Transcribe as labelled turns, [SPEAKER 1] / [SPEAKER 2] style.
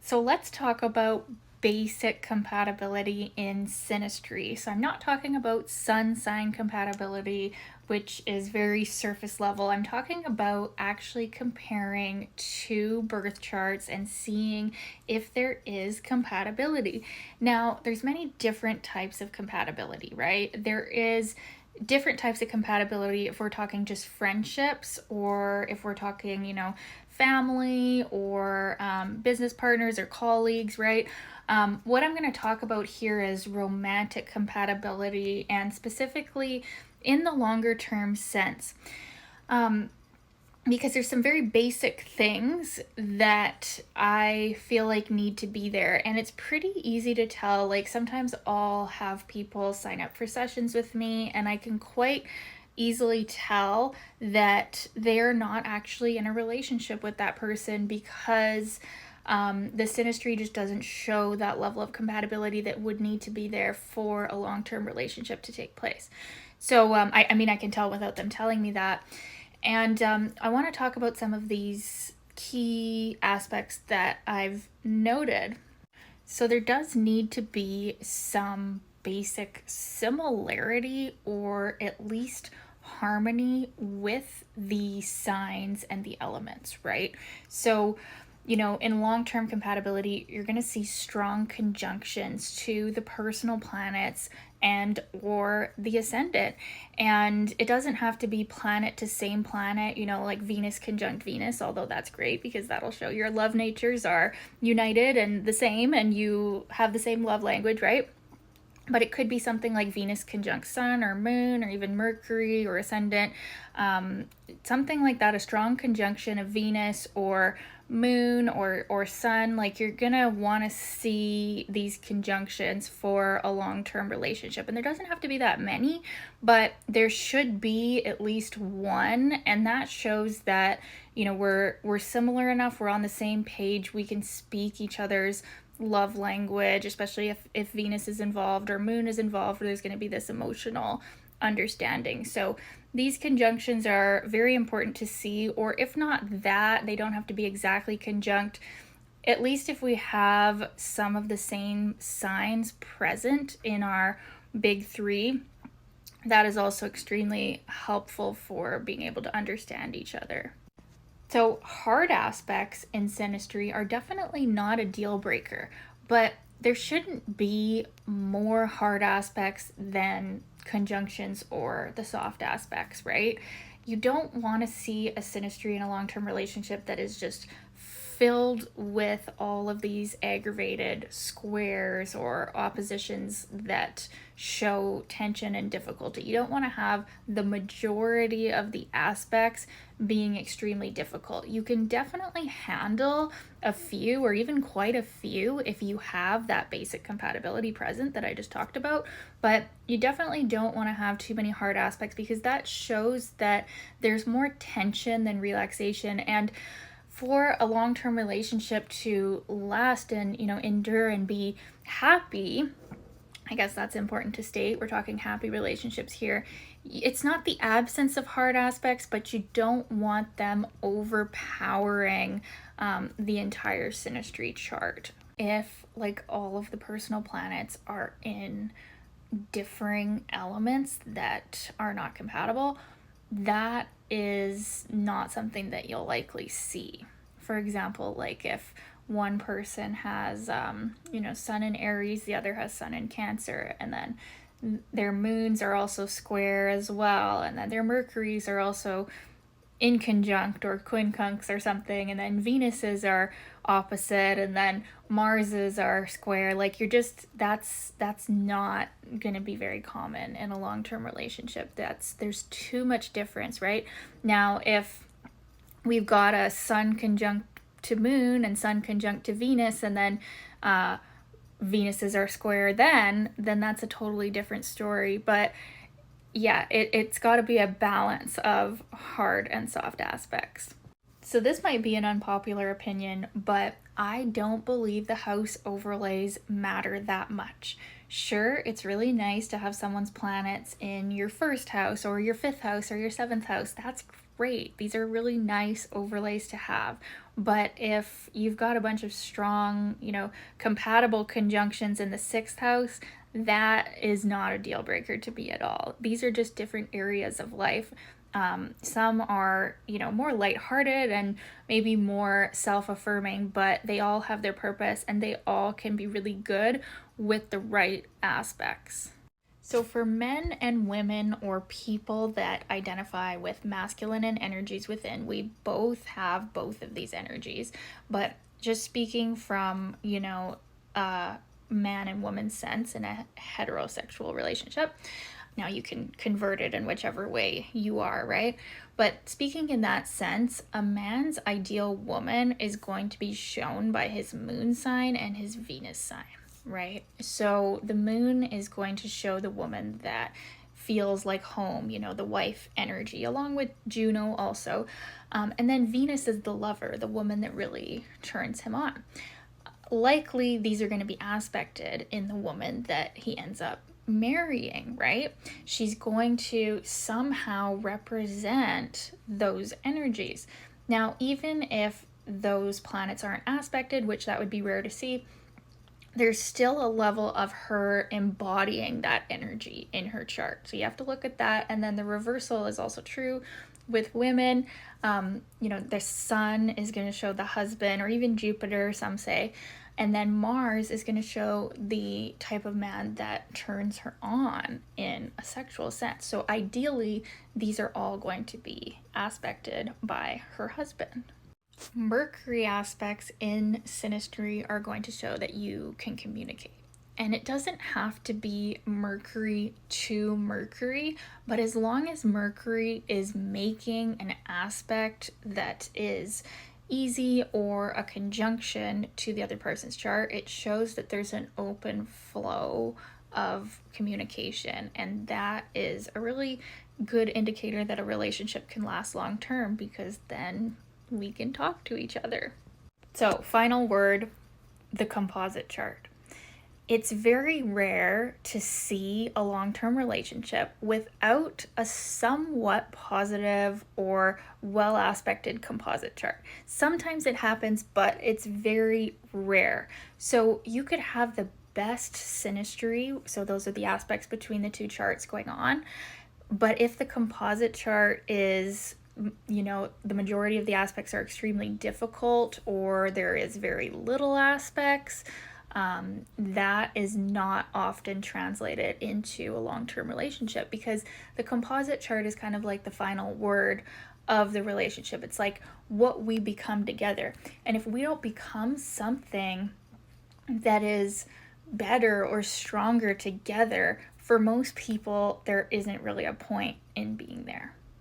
[SPEAKER 1] So let's talk about basic compatibility in Synastry. So I'm not talking about sun sign compatibility, which is very surface level. I'm talking about actually comparing two birth charts and seeing if there is compatibility. Now, there's many different types of compatibility, right? There is different types of compatibility if we're talking just friendships, or if we're talking, family, or business partners or colleagues, right? What I'm going to talk about here is romantic compatibility, and specifically in the longer term sense. Because there's some very basic things that I feel like need to be there. And it's pretty easy to tell. Like, sometimes I'll have people sign up for sessions with me, and I can quite easily tell that they're not actually in a relationship with that person, because the synastry just doesn't show that level of compatibility that would need to be there for a long-term relationship to take place. So I mean, I can tell without them telling me that. And I want to talk about some of these key aspects that I've noted. So there does need to be some basic similarity, or at least harmony, with the signs and the elements, right? So, in long-term compatibility, you're going to see strong conjunctions to the personal planets and or the ascendant. And it doesn't have to be planet to same planet, like Venus conjunct Venus, although that's great because that'll show your love natures are united and the same, and you have the same love language, right? But it could be something like Venus conjunct Sun or Moon, or even Mercury or Ascendant, something like that, a strong conjunction of Venus or Moon or Sun. Like, you're gonna want to see these conjunctions for a long-term relationship. And there doesn't have to be that many, but there should be at least one, and that shows that we're similar enough, we're on the same page, we can speak each other's love language, especially if Venus is involved or Moon is involved, where there's going to be this emotional understanding. So these conjunctions are very important to see, or if not that, they don't have to be exactly conjunct. At least if we have some of the same signs present in our big three, that is also extremely helpful for being able to understand each other. So hard aspects in synastry are definitely not a deal breaker, but there shouldn't be more hard aspects than conjunctions or the soft aspects, right? You don't want to see a synastry in a long-term relationship that is just filled with all of these aggravated squares or oppositions that show tension and difficulty. You don't want to have the majority of the aspects being extremely difficult. You can definitely handle a few, or even quite a few, if you have that basic compatibility present that I just talked about, but you definitely don't want to have too many hard aspects, because that shows that there's more tension than relaxation. And for a long-term relationship to last and endure and be happy, I guess that's important to state, we're talking happy relationships here, it's not the absence of hard aspects, but you don't want them overpowering the entire synastry chart. If, like, all of the personal planets are in differing elements that are not compatible, that is not something that you'll likely see. For example, like if one person has, Sun in Aries, the other has Sun in Cancer, and then their moons are also square as well, and then their Mercuries are also in conjunct or quincunx or something, and then Venuses are opposite, and then Marses are square. Like, that's not going to be very common in a long-term relationship. There's too much difference, right? Now, if we've got a Sun conjunct to Moon and Sun conjunct to Venus, and then Venuses are square, then that's a totally different story. But yeah, it's got to be a balance of hard and soft aspects. So this might be an unpopular opinion, but I don't believe the house overlays matter that much. Sure, it's really nice to have someone's planets in your first house or your fifth house or your seventh house. great. These are really nice overlays to have. But if you've got a bunch of strong, compatible conjunctions in the sixth house, that is not a deal breaker to me at all. These are just different areas of life. Some are, more lighthearted and maybe more self-affirming, but they all have their purpose and they all can be really good with the right aspects. So, for men and women or people that identify with masculine and energies within, we both have both of these energies. But just speaking from, a man and woman sense in a heterosexual relationship, now you can convert it in whichever way you are, right? But speaking in that sense, a man's ideal woman is going to be shown by his moon sign and his Venus sign, right? So the moon is going to show the woman that feels like home, the wife energy, along with Juno also. And then Venus is the lover, the woman that really turns him on. Likely, these are going to be aspected in the woman that he ends up marrying, right? She's going to somehow represent those energies. Now, even if those planets aren't aspected, which that would be rare to see, there's still a level of her embodying that energy in her chart. So you have to look at that. And then the reversal is also true with women. The sun is going to show the husband, or even Jupiter, some say. And then Mars is going to show the type of man that turns her on in a sexual sense. So ideally, these are all going to be aspected by her husband. Mercury aspects in Synastry are going to show that you can communicate. And it doesn't have to be Mercury to Mercury, but as long as Mercury is making an aspect that is easy or a conjunction to the other person's chart, it shows that there's an open flow of communication. And that is a really good indicator that a relationship can last long term, because then we can talk to each other. So, final word, the composite chart. It's very rare to see a long-term relationship without a somewhat positive or well-aspected composite chart. Sometimes it happens, but it's very rare. So you could have the best synastry, so those are the aspects between the two charts going on, but if the composite chart is, the majority of the aspects are extremely difficult, or there is very little aspects, that is not often translated into a long-term relationship, because the composite chart is kind of like the final word of the relationship. It's like what we become together. And if we don't become something that is better or stronger together, for most people, there isn't really a point in being there.